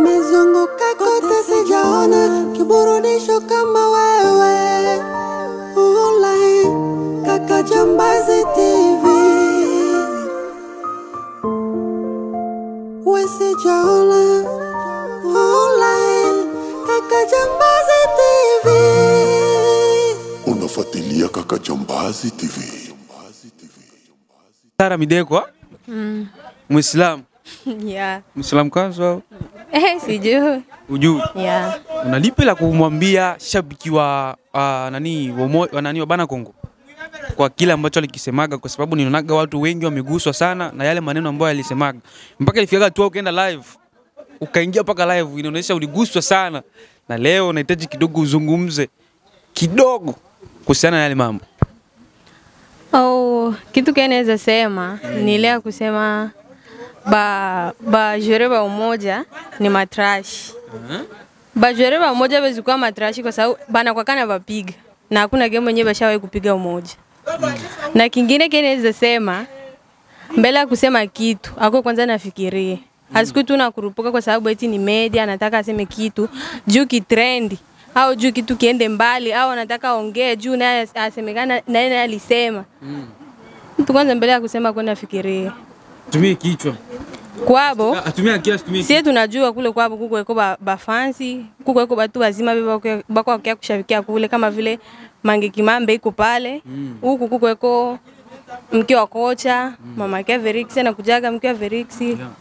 Nimezunguka kote sijaona kiburudisho kama wewe. Online Kaka Jambazi TV. Wewe sijaona. Online Kaka Jambazi TV. Unafuatilia Kaka Jambazi TV. Sara Mideko? Muislamu? Yeah. Muislamu kwanza? Sijui. Ujui? Yeah. Unalipi la kumwambia shabiki wa wa Bana Kongo kwa kile ambacho alikisemaga, kwa sababu ninaonaga watu wengi wameguswa sana na yale maneno ambayo alisemaga. Mpaka ilifika tu ukaenda live. Ukaingia paka live, inaonyesha uliguswa sana. Na leo unahitaji kidogo uzungumze kidogo kuhusiana na yale mambo. Kitu kinaweza sema ni leo kusema joreba umoja ni matrash. Joreba umoja bezi kwa matrash kwa sababu bana kwa kana bapiga. Na hakuna game yenyewe bashawahi kupiga umoja. Na kingine kinaweza sema mbele ya kusema kitu, ako kwanza nafikirie. Asiku tu nakurupuka kwa sababu eti ni media anataka aseme kitu juu kitrendi au juu kitu kiende mbali au anataka ongee juu naye asemekana naye alisema. Mtu kwanza mbele ya kusema kwenda fikirie. Tumie kichwa. Kwabo Atumia kiasi tumie. Sisi tunajua kule kwabo kuko eko ba fancy, kuko eko batu wazima bako wakia kushabikia kule kama vile Mange Kimambe iko pale. Huku kuko eko mke wa kocha, mama yake Verix na kujaga mke wa Verix.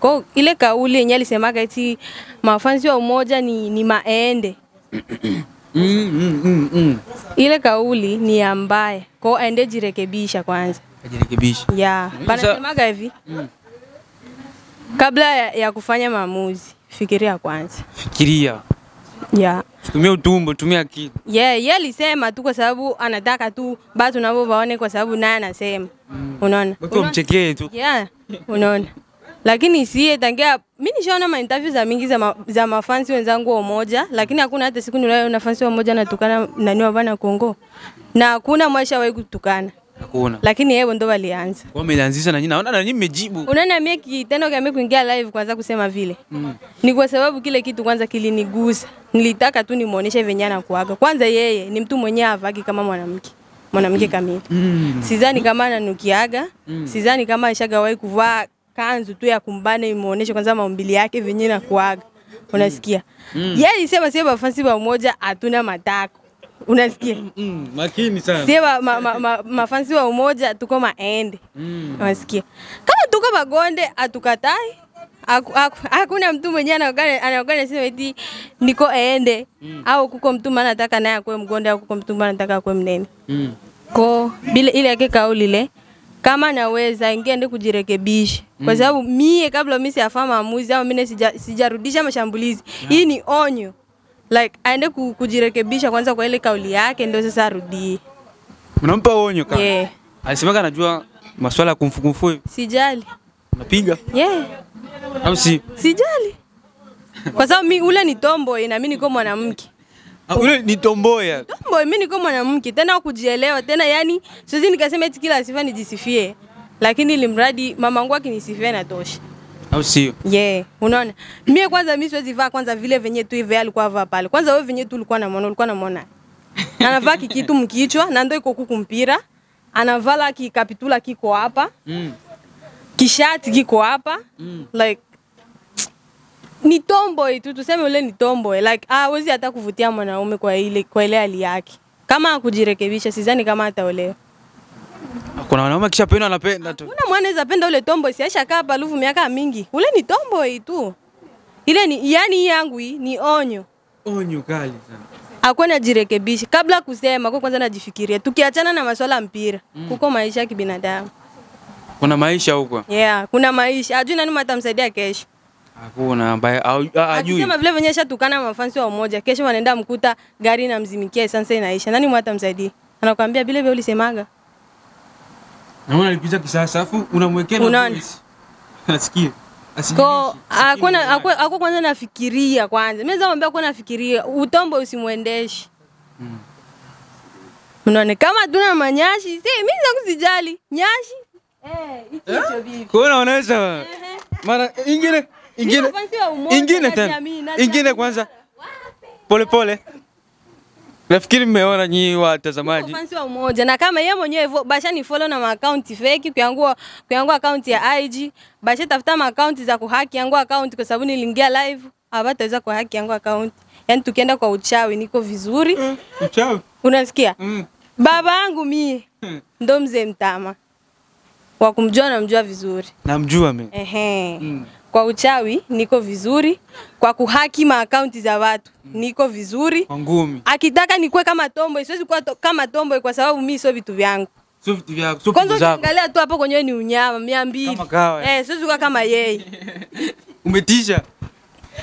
Kwa ile kauli yenyewe alisemaga eti mafansi wa umoja ni maende. Ile kauli ni ambaye. Kwa aende jirekebisha kwanza. Ajirekebisha. Yeah. Banasemaga hivi. Kabla ya kufanya maamuzi, fikiria kwanza. Fikiria. Yeah. Tumia utumbo, tumia akili. Yeye alisema tu kwa sababu anataka tu batu nabo waone kwa sababu naye anasema. Unaona? Watu wamchekee tu. Yeah. Unaona? Lakini siye tangia mimi nishaona ma interviews za mingi za mafansi wenzangu wa umoja, lakini hakuna hata siku ninayoona fansi wa umoja anatukana nani wa Bana Kongo. Na hakuna mwishawahi kutukana. Hakuna. Lakini yeye ndo walianza. Wameanzisha na nyinyi. Naona na nyinyi mmejibu. Unaona mimi kitendo kama kuingia live kwanza kusema vile. Ni kwa sababu kile kitu kwanza kilinigusa. Nilitaka tu nimuoneshe venyana kuaga. Kwanza yeye ni mtu mwenyewe avaki kama mwanamke. Mwanamke kamili. Sidhani kama ananukiaga. Sidhani kama ashagawahi kuvaa kanzu tu ya kumbana imuoneshe kwanza maumbili yake venyana kuaga. Unasikia? Yeye alisema sio mafansi wa umoja hatuna matako. Unasikia? Makini sana. Sema mafansi wa umoja tuko maende. Unasikia? Kama tuko magonde atukatai. Hakuna mtu mwenyewe anaogana sema eti niko ende au kuko mtu maana anataka naye akwe mgonde au kuko mtu maana anataka akwe mnene. Kwa bila ile yake kauli ile kama naweza ingeende kujirekebisha. Kwa sababu mie kabla mimi siafanya maamuzi au mimi sijarudisha mashambulizi. Hii ni onyo. Like aende kujirekebisha kwanza kwa ile kauli yake ndio sasa arudie. Unampa onyo kama? Yeah. Alisemaga anajua masuala ya kumfukumfu hivi. Sijali. Unapiga? Yeah. Au si? Sijali. Kwa sababu mimi ule ni tomboy na mimi niko mwanamke. Ule ni tomboy. Tomboy mimi niko mwanamke tena kujielewa tena yani siwezi nikasema eti kila sifa nijisifie. Lakini ilimradi mamangu akinisifia na tosha. Au sio? Yeah, unaona. Mimi kwanza mimi siwezi vaa kwanza vile venye tu hivi alikuwa vaa pale. Kwanza wewe venye tu ulikuwa unamuona. Anavaa kitu mkichwa na ndio iko kuku mpira. Anavala kikapitula kiko hapa. Kishati kiko hapa. Like ni tomboy tu tuseme ule ni tomboy. Like hawezi hata kuvutia mwanaume kwa ile hali yake. Kama hakujirekebisha sidhani kama ataolewa. Kuna wanaume kishapenda anapenda tu. Kuna mwanaweza penda ule tomboy si aisha kaa palufu miaka mingi. Ule ni tomboy tu. Ile ni yani yangu hii ni onyo. Onyo kali sana. Hakuna jirekebisha kabla kusema kwa kwanza najifikiria. Tukiachana na masuala mpira, kuko maisha ya kibinadamu. Kuna maisha huko. Yeah, kuna maisha. Hajui nani matamsaidia kesho. Hakuna ambaye hajui. Kama vile venye shatukana mafansi wa umoja, kesho wanaenda mkuta gari na mzimikia sasa inaisha. Nani mwatamsaidia? Anakuambia vile vile ulisemaga. Naona alipiza kisasa afu unamwekea na voice. Nasikia. Kwa hakuna kwanza nafikiria kwanza. Mimi zamwambia kwa nafikiria utombo usimuendeshi. Unaona kama tuna manyashi, mimi kusijali. Nyashi. Hicho bibi. Kwa unaonesha. Mara ingine Ingine tena. Ingine kwanza. Pole pole. Nafikiri mmeona nyinyi watazamaji. Fansi wa umoja na kama yeye mwenyewe hivyo basha ni follow na account fake kuyangu account ya IG, basha tafuta account za kuhaki yangu account kwa sababu niliingia live, abataweza kuhaki yangu account. Yaani tukienda kwa uchawi niko vizuri. Uchawi? Unasikia? Baba yangu mie ndo mzee Mtama. Wa kumjua na mjua vizuri. Namjua mimi. Kwa uchawi niko vizuri, kwa kuhaki account za watu niko vizuri. Kwa ngumi. Akitaka nikue kama tomboy, siwezi kuwa kama tomboy kwa sababu mimi sio vitu vyangu. Sio vitu vyako, sio vitu zako. Angalia tu hapo kwenye ni unyama 200. Kama kawa. Siwezi kuwa kama yeye. Umetisha.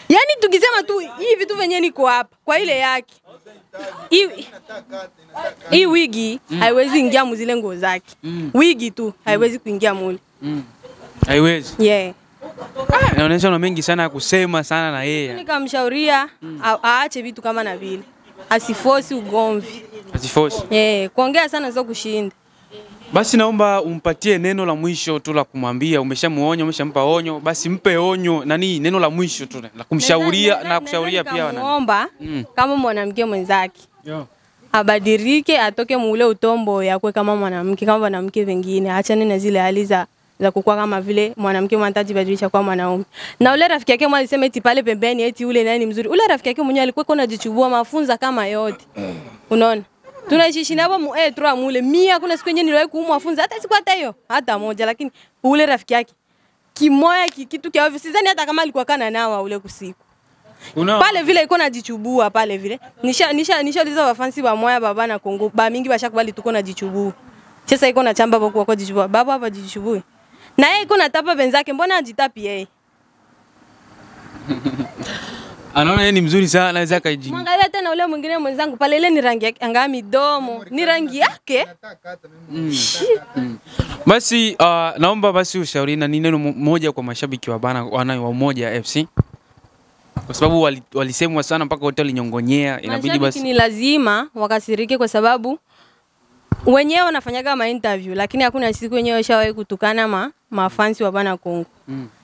Yaani tukisema tu hivi vitu venye niko hapa kwa ile yake. Hii wigi haiwezi ingia muzile nguo zake. Wigi tu haiwezi kuingia mule. Haiwezi. Yeah. Inaonyesha una mengi sana ya kusema sana na yeye. Nikamshauria aache vitu kama na vile. Asiforce ugomvi. Asiforce. Kuongea sana sio kushinda. Basi naomba umpatie neno la mwisho tu la kumwambia. Umeshamuonya, umeshampa onyo, basi mpe onyo neno la mwisho tu la kumshauria na kushauria pia wana. Naomba kama mwanamke mwenzake. Abadilike, atoke mule utombo yakwe kama mwanamke, kama mwanamke wengine. Aachane na zile hali za kukua kama vile mwanamke mwanataji badilisha kwa mwanaume. Na ule rafiki yake mwana alisema eti pale pembeni eti ule naye ni mzuri. Ule rafiki yake mwenyewe alikuwa anajichubua mafunza kama yote. Unaona? Tunaishi nabo mu mule. Mimi hakuna siku yenyewe niliwahi kuumwa mafunza hata siku hata hiyo, hata moja, lakini ule rafiki yake kimoya kitu kia ovyo. Sidhani hata kama alikuwa kana nawa ule kusiku. Pale vile iko najichubua pale vile. Nishauliza wafansi wa moya baba na Kongo. Ba mingi bashakubali tuko najichubua. Sasa iko na chamba boku kwa jichubua. Baba hapa jichubue. Na yeye iko natapa wenzake, mbona ajitapi yeye? Anaona yeye ni mzuri sana, anaweza kaiji. Mwangalia tena ule mwingine mwenzangu pale, ile ni rangi yake, anga midomo, ni rangi yake. Basi naomba basi ushauri na neno moja kwa mashabiki wa bana wa Umoja FC. Kwa sababu walisemwa sana mpaka wote walinyongonyea, inabidi basi ni lazima wakasirike kwa sababu wenyewe wanafanyaga ma interview lakini hakuna siku wenyewe washawahi kutukana mafansi wa bana Kongo.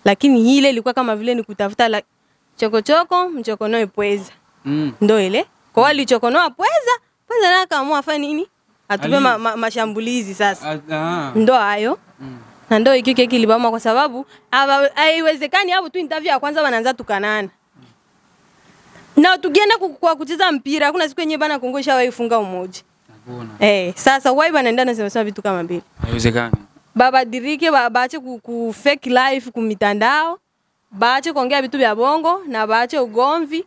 Lakini ile ilikuwa kama vile ni kutafuta chokochoko mchokonoe pweza. Ndio ile. Kwa wali chokonoa pweza na kaamua afanye nini? Atupe mashambulizi sasa. Ndio hayo. Na ndio hiki kilibama kwa sababu haiwezekani hapo tu interview ya kwanza wanaanza tukanana. Na tukienda kwa kucheza mpira hakuna siku yenyewe bana Kongo ishawahi funga Umoja. Sasa why banaenda na sema vitu kama vile? Haiwezekani. Baba dirike baache ku fake life kumitandao, baache kuongea vitu vya bongo na baache ugomvi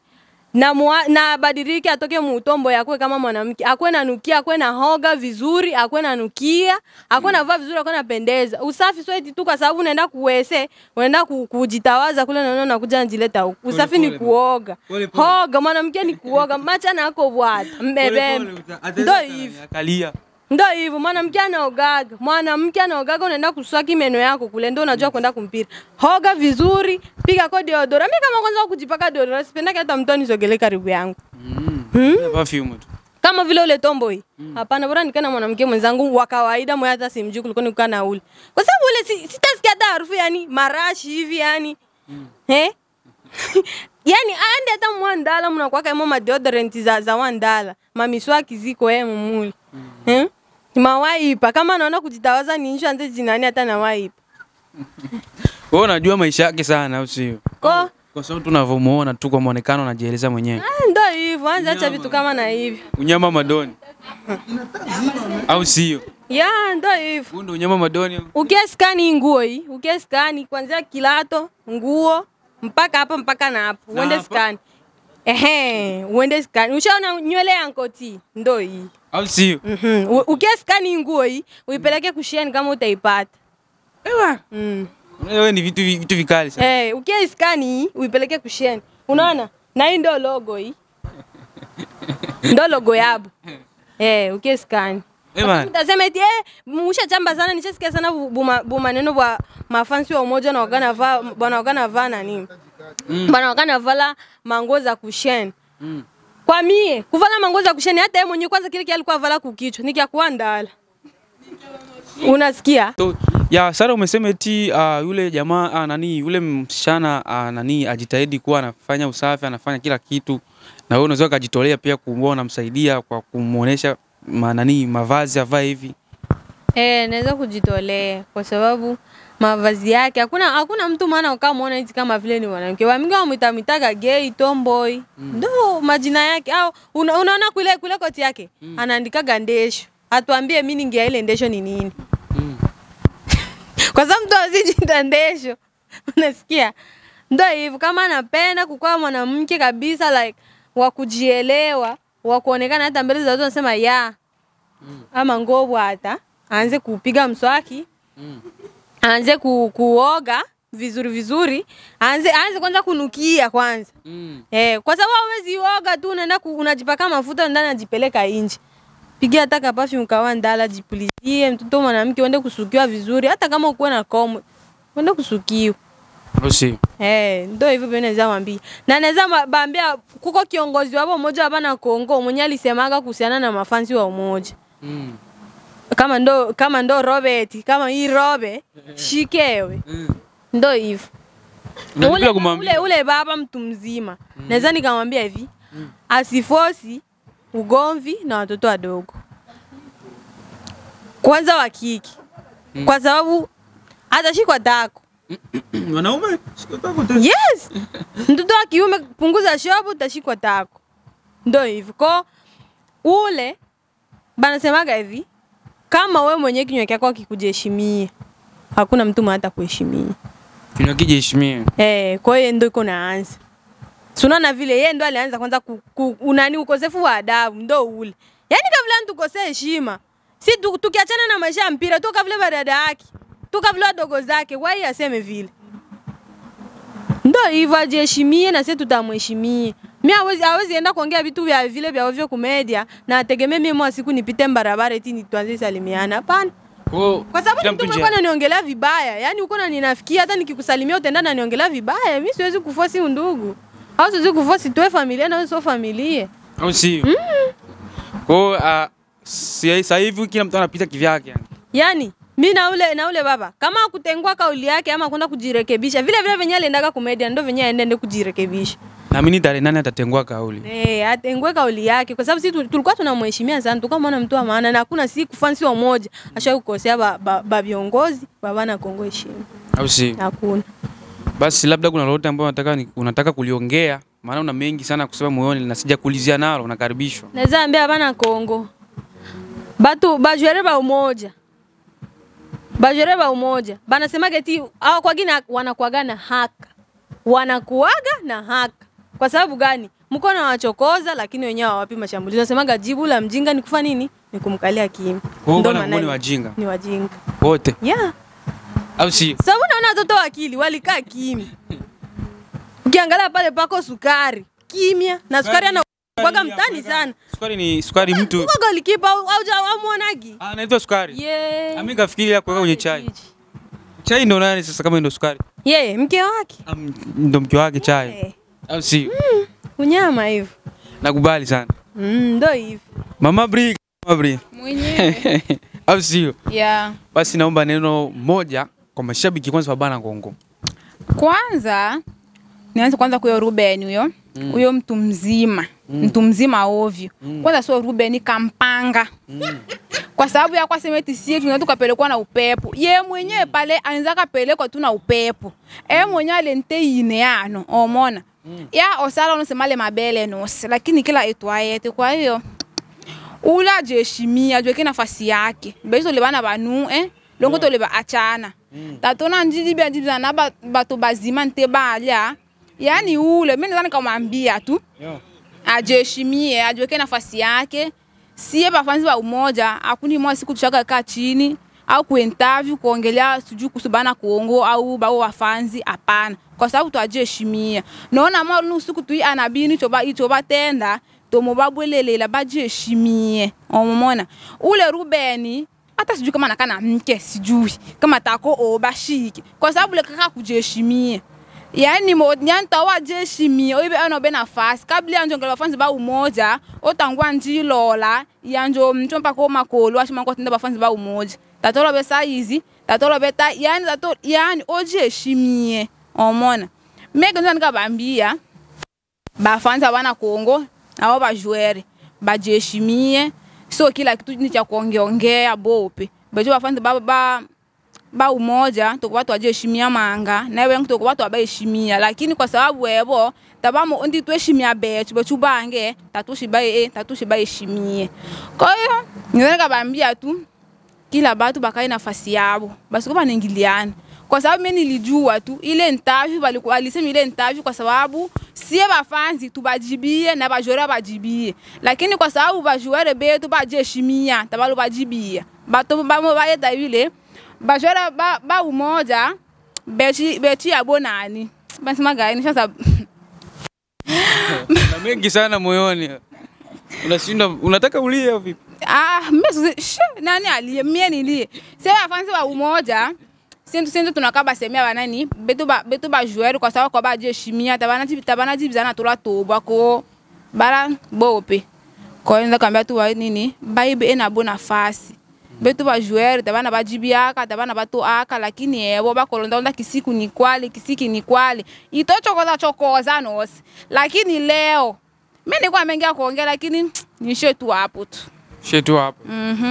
na badirike atoke mutombo yakwe kama mwanamke. Akwe na nukia, akwe na hoga vizuri, akwe na nukia, akwe na vaa vizuri, akwe na pendeza. Usafi sio eti tu kwa sababu unaenda kuwese, unaenda kujitawaza kule na kuja njileta huko. Usafi ni kuoga. Hoga mwanamke ni kuoga, macha na yako bwata, mbebe. Ndio hivi. Ndio hivyo mwanamke anaogaga. Mwanamke anaogaga unaenda kuswaki meno yako kule ndio unajua kwenda kumpira. Hoga vizuri, piga kodi ya deodorant. Mimi kama kwanza kujipaka deodorant sipendaki hata mtu anisogelee karibu yangu. Perfume tu. Kama vile ule tomboy. Hapana bora nikana mwanamke mwenzangu wa kawaida mwe hata simjui kuliko nikaa na ule. Kwa sababu ule sitasikia hata harufu yani marashi hivi yani. Yani aende hata mwandala mnakuwa kama deodorant za wandala. Mamiswaki ziko mumuli. Mawaipa kama naona kujitawaza ni issue anze jinani hata na waipa. Wewe unajua maisha yake sana au sio? Kwa sababu tunavomuona tu kwa muonekano anajieleza mwenyewe. Ndio hivyo, anza acha vitu kama na hivyo. Unyama madoni. Au sio? Ndio hivyo. Ndio unyama madoni. Ukieskani nguo hii, ukieskani kuanzia kilato, nguo mpaka hapa mpaka na hapo. Uende scan. Uende scan. Ushaona nywele ya Nkoti? Ndio hii. Au sio? Ukieskani nguo hii, uipeleke kusheni kama utaipata. Ewa. Wewe ni vitu vikali sana. Ukieskani uipeleke kusheni. Unaona? Na hii ndio logo hii. Ndio logo yabo. Ukieskani. Utasema eti musha chamba sana nishasikia sana buma neno bwa mafansi wa Umoja na wagana vaa na nini? Bana wagana vala mango za kusheni. Kwa mie kuvala mango za kusheni hata yeye mwenyewe kwanza kile alikuwa vala kukichwa nikiakuwa ndala. Unasikia? So, ya Sara umesema eti yule jamaa nani yule msichana nani ajitahidi kuwa anafanya usafi, anafanya kila kitu, na wewe unaweza kujitolea pia kumuona msaidia kwa kumuonesha nani mavazi avae hivi. Naweza kujitolea kwa sababu mavazi yake hakuna mtu maana ukamuona hizi kama vile ni mwanamke. Wamingi wamuitaga gay, tomboy. Ndo majina yake. Au unaona kule koti yake anaandika ndesho. Atuambie meaning ya ile ndesho ni nini. Kwa sababu mtu asijita ndesho. Unasikia? Ndo hivyo kama anapenda kukuwa mwanamke kabisa like wa kujielewa, wa kuonekana hata mbele za watu wanasema ya ama ngobo hata aanze kupiga mswaki. Aanze kuoga vizuri, aanze kwanza kunukia kwanza. Kwa sababu hauwezi oga tu unaenda unajipaka mafuta ndani unajipeleka nje. Pigia hata perfume kawa ndala jipulizie mtoto mwanamke uende kusukiwa vizuri hata kama uko na komo. Uende kusukiwa. Bosi. Ndio hivyo bwana naweza mwambia. Na naweza baambia kuko kiongozi wao mmoja hapa na Kongo mwenye alisemaga kuhusiana na mafansi wa umoja. Kama ndo Robert, kama hii Robe, shikewe. Ndo hivyo. Ule baba mtu mzima. Naweza nikamwambia hivi, asifosi ugomvi na watoto wadogo. Kwanza wa kiki. Kwa sababu atashikwa dako. Wanaume shikwa dako. Yes. Mtoto wa kiume punguza shobu utashikwa dako. Ndo hivyo. Kwa ule banasemaga hivi, kama wewe mwenyewe kinywa chako kikujiheshimie, hakuna mtu hata kuheshimia. Kinywa kijiheshimie. Kwa hiyo ndio iko naanza. Tunaona vile yeye ndo alianza kwanza unani ukosefu wa adabu ndo ule. Yaani kabla tukosea heshima. Si tukiachana na maisha ya mpira tu kabla badada yake. Tu kabla wadogo zake, why aseme vile. Ndo hivyo ajiheshimie na sisi tutamheshimie. Mimi hawezi enda kuongea vitu vya vile vya ovyo kumedia na ategemea mimi mwa siku nipite barabara eti tuanze salimiana. Hapana. Kwa sababu mtu mmoja ananiongelea vibaya. Yaani uko na ninafikia hata nikikusalimia utaenda na niongelea vibaya. Mimi siwezi kuforce undugu. Au siwezi kuforce tuwe familia na wewe sio familia. Au si. Kwa sasa hivi kila mtu anapita kivyake yani. Yaani mimi na ule baba kama kutengua kauli yake ama kwenda kujirekebisha vile venye aliendaga kumedia ndio venye aende kujirekebisha. Na mimi tarehe nani atatengua kauli? Atengue kauli yake kwa sababu sisi tulikuwa tunamheshimia sana tukamwona mtu wa maana na hakuna siku fansi wa moja ashakukosea viongozi baba na Kongo heshima. Au si? Hakuna. Basi labda kuna lolote ambalo unataka kuliongea maana una mengi sana kusema moyoni na sija kulizia nalo unakaribishwa. Naweza ambia bana Kongo. Batu bajwereba umoja. Bajwereba umoja. Bana semaga eti hao kwa gina wanakuaga na haka. Wanakuaga na haka. Kwa sababu gani? Mko na wachokoza lakini wenyewe hawapi mashambulizi. Nasemaga jibu la mjinga ni kufa nini? Ni kumkalia kimya. Ndio maana ni wajinga. Ni wajinga. Wote. Yeah. Au si? Sababu naona watoto akili walikaa kimya. Ukiangalia pale pako sukari, kimya na sukari anakuaga mtani sana. Sukari mtu. Uko golikipa au muonagi? Anaitwa sukari. Yeah. Mimi kafikiria kuweka kwenye chai. Chai ndo nani sasa kama ndo sukari? Yeye mke wake. Ndo mke wake chai. Au si? Unyama hivyo. Nakubali sana. Ndo hivyo. Mama Bri. Mwenyewe. Au sio? Yeah. Basi naomba neno moja kwa mashabiki kwanza wa Bana Kongo. Kwanza nianze kwanza kwa Ruben huyo. Huyo mtu mzima. Mtu mzima ovyo. Kwanza sio Ruben kampanga. Kwa sababu ya kwa sema eti sisi tunataka kupelekwa na upepo. Yeye mwenyewe pale anaweza kapelekwa tu na upepo. Mwenyewe alente ineano. Umeona? Ya osala unasema le mabele nose lakini kila etwaete kwa hiyo ula jeshimia jweke nafasi yake. Bezo le bana banu longo to le ba achana. Tatona njidi bia njidi na bato bazima nte balya. Yani ule mimi nadhani kamwambia tu. Ajeshimie ajweke nafasi yake. Siye bafanzi wa umoja hakuni mwa siku tushaka kaa chini au kuinterview kuongelea siju kusubana Kongo au bao wafanzi hapana kwa sababu tuajeshimia naona mwa nusu kutu anabini choba tenda tomo babwelelela bajeshimie umeona ule Rubeni hata siju kama nakana mke sijui kama tako obashiki kwa sababu le kaka kujeshimie yani nyanta wajeshimie oibe anobe nafasi kabla anjo ngela bafanzi ba umoja otangwa njilola yanjo mchompa ko makolo ashima ko tenda bafanzi ba umoja tatolo be size tatolo be ta yani ojiheshimie omona meke ndo nikabambia bafanza bana Kongo nao bajuere bajiheshimie so kila kitu ni cha kuongeongea bope bejo bafanza ba umoja toko watu wajiheshimia manga na wewe toko watu wabaheshimia lakini kwa sababu webo tabamo ndi tuheshimia bechu bange tatushi baheshimie kwa hiyo nileka bambia tu kila batu bakae nafasi yabo basi kwa baningiliana kwa sababu mimi nilijua tu ile interview walikuwa alisema ile interview kwa sababu sie bafanzi tubajibie na bajora bajibie lakini kwa sababu bajore betu bajiheshimia tabalo bajibia bato bamo bayeta ile bajora ba umoja beti abonani basi magani sasa na mengi sana moyoni unashinda unataka ulie vipi mimi nani alie mimi nilie sasa afanze wa umoja sindu tunakaba semia banani betu ba joueur kwa sababu kwa bajiheshimia tabana jibizana tola toba ko bara bope kwa hiyo ndakambia tu nini baibe ena bona fasi betu ba joueur tabana bajibiaka tabana batu aka lakini ebo bakolonda kisiku ni kwale itochokoza chokoza nosi lakini leo mimi nilikuwa mengia kuongea lakini nishe tu hapo tu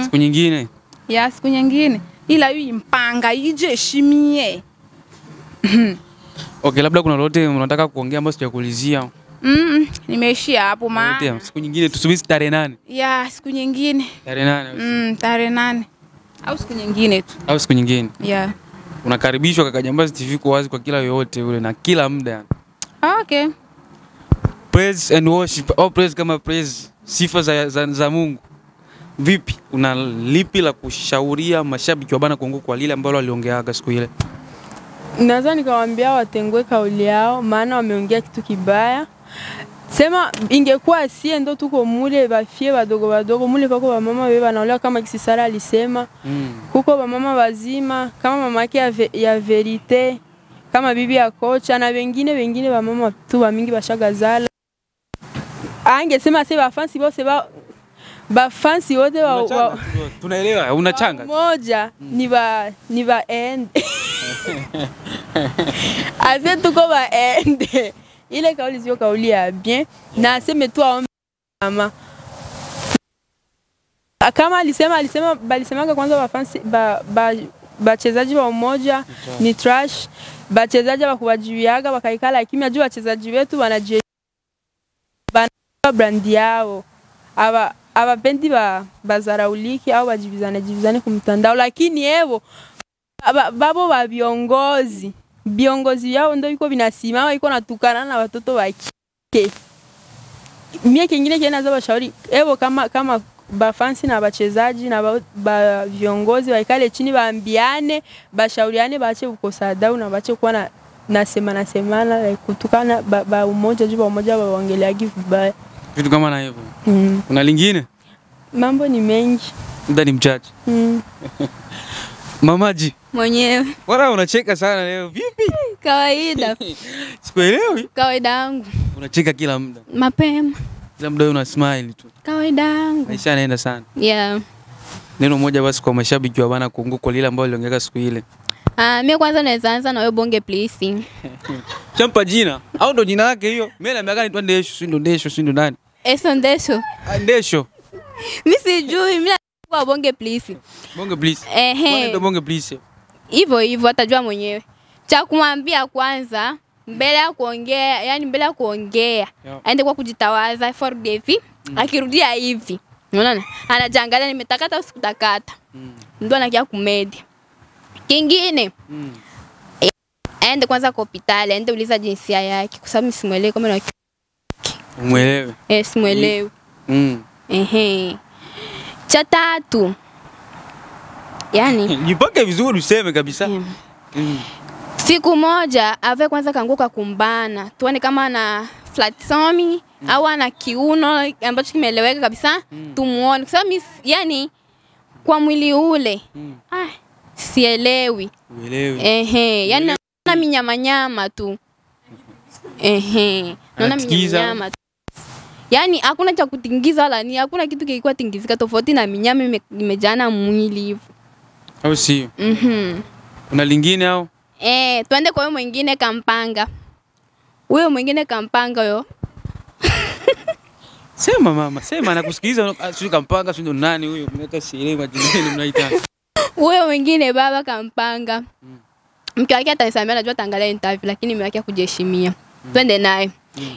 siku nyingine siku nyingine ila yu impanga ijiheshimie okay labda kuna lolote unataka kuongea ambacho sijakuulizia nimeishia hapo maana siku nyingine tusubiri tarehe 8 siku nyingine tarehe 8 tarehe 8 au siku nyingine tu unakaribishwa kaka Jambazi TV kwa wazi kwa kila yoyote ule na kila muda okay praise and worship au praise kama praise sifa za Mungu vipi una lipi la kushauria mashabiki wa bana Kongo kwa lile ambalo waliongeaga siku ile naweza nikawaambia watengue kauli yao maana wameongea kitu kibaya sema ingekuwa sie ndo tuko mule bafie badogo mule pako ba mama beba naolewa kama Kisisara alisema kuko ba mama wazima kama mama yake ya verite kama bibi ya kocha na wengine ba mama tu ba mingi bashagazala angesema se bafansi bose bafansi wote tunaelewa unachanga moja ni ba end ase tuko ba end ile kauli sio kauli ya bien na aseme tu aombe mama kama alisema kwanza bafansi bachezaji wa umoja ni trash bachezaji bakuwajibiaga bakaikala kimya juu bachezaji wetu wanaje brand yao abapendi bazarauliki au bajibizane kumtandao lakini evo babo ba viongozi yao ndio iko binasimama iko natukana na watoto wake mie kingine kinaanza bashauri evo kama bafansi na bachezaji na viongozi waikale chini baambiane bashauriane baache kukosa adabu na baache kuwa na semana kutukana ba umoja juu ba umoja waongeleagi vibaya vitu kama na hivyo kuna lingine mambo ni mengi muda ni mchache Mamaji mwenyewe bora unacheka sana leo vipi kawaida sikuelewi kawaida yangu unacheka kila muda mapema kila muda una smile tu kawaida yangu maisha yanaenda sana neno moja basi kwa mashabiki wa bana Kongo kwa lile ambao liongeka siku ile mimi kwanza naweza anza na wewe bonge please champa jina au ndo jina lake hiyo mimi na miaka ni Ndesho si ndo nani Ndesho mimi sijui mimi kwa bonge please ndo bonge please hivyo atajua mwenyewe cha kumwambia kwanza mbele ya kuongea aende kwa kujitawaza for Devi akirudia hivi unaona anajangalia nimetakata usikutakata ndo anakia kumedi kingine aende kwanza kwa hospitali aende uliza jinsia yake kwa sababu simuelewi kama na umuelewe simuelewi cha tatu yani jipake vizuri useme kabisa siku moja ave kwanza kanguka kumbana tuone kama na flat tummy au ana kiuno ambacho kimeeleweka kabisa tumuone kwa sababu yani kwa mwili ule sielewi yani na minyama tu naona minyama tu yani hakuna cha kutingiza wala ni hakuna kitu kilikuwa tingizika tofauti na minyama imejana mwili hivyo Au sio? Mhm. Kuna lingine au? Twende kwa huyo mwingine kampanga. Huyo mwingine kampanga yo. Sema mama, sema nakusikiliza. Sio kampanga, sio nani huyo? Mnaweka sielewi majina mnaita. Huyo mwingine baba kampanga. Mke wake atanisamia, najua ataangalia interview lakini mke wake kujiheshimia. Twende naye.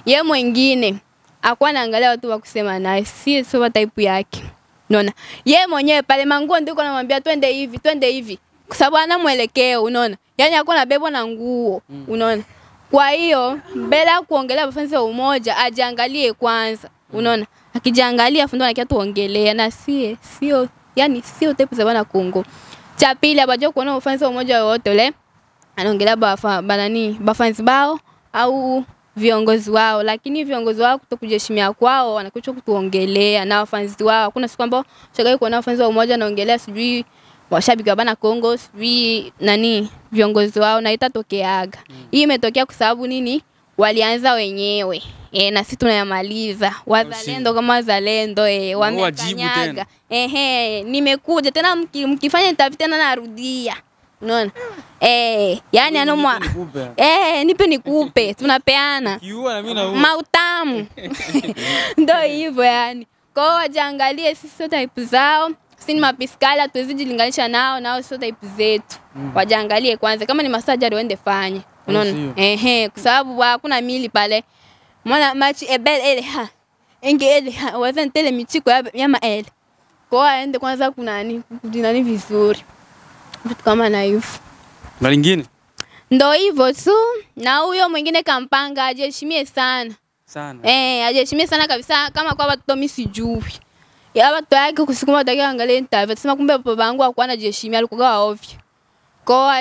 Yeye mwingine akuwa anaangalia watu wa kusema naye, sio type yake. Unaona? Yeye mwenyewe pale manguo ndiko anamwambia twende hivi. Kwa sababu ana mwelekeo, unaona? Yaani hakuwa anabebwa na nguo, unaona? Kwa hiyo mbele ya kuongelea mafanzi ya umoja ajiangalie kwanza, unaona? Akijiangalia afu ndo anakia tuongelea na sio yani sio type za bana Kongo. Cha pili abaje kuona mafanzi ya umoja wote ule anaongelea bafanzi bao au viongozi wao, lakini viongozi wao kutokujiheshimia kwao wanakuja kutuongelea na wafanzi wao. Kuna siku ambao shagai kuona wafanzi wa umoja naongelea sijui washabiki wa bana Kongo sijui viongozi wao na itatokeaga. Hii imetokea kwa sababu nini? Walianza wenyewe. Na sisi tunayamaliza. Wazalendo kama wazalendo wamekanyaga. Nimekuja tena mkifanya interview tena narudia. Unaona? Yani anomwa. Nipe nikupe. Tunapeana. Kiua na mimi na huo. Mautamu. Ndio hivyo yani. Kwa hiyo wajiangalie sisi type zao. Sisi ni mapiskala tuwezi jilinganisha nao sio type zetu. Wajiangalie kwanza kama ni masajari waende fanye. Unaona? Kwa sababu hakuna mili pale. Mwana machi ebel ele ha. Enge ele ha. Wazantele michiko ya maele. Kwa aende kwanza kunani vizuri. Vitu kama na hivyo. Na lingine? Ndio hivyo tu. Na huyo mwingine kampanga ajiheshimie sana. Ajiheshimie sana kabisa kama kwa watu mimi sijui. Ya watu yake kusikuma takia angalia interview. Sema kumbe baba wangu hakuwa anajiheshimia alikuwa ovyo. Kwa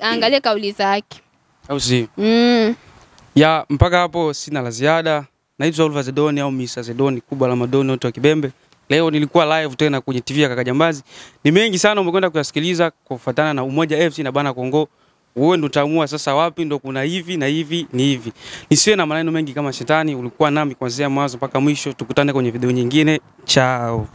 angalia kauli zake. Au si? Ya mpaka hapo sina la ziada. Naitwa Oliver Zedoni au Mr. Zedoni kubwa la madoni wote wa Kibembe. Leo nilikuwa live tena kwenye TV ya Kaka Jambazi. Ni mengi sana umekwenda kuyasikiliza kufuatana na Umoja FC na bana Kongo. Wewe ndo utaamua sasa wapi ndo kuna hivi na hivi ni hivi. Nisiwe na maneno mengi kama shetani. Ulikuwa nami kuanzia mwanzo mpaka mwisho. Tukutane kwenye video nyingine. Ciao.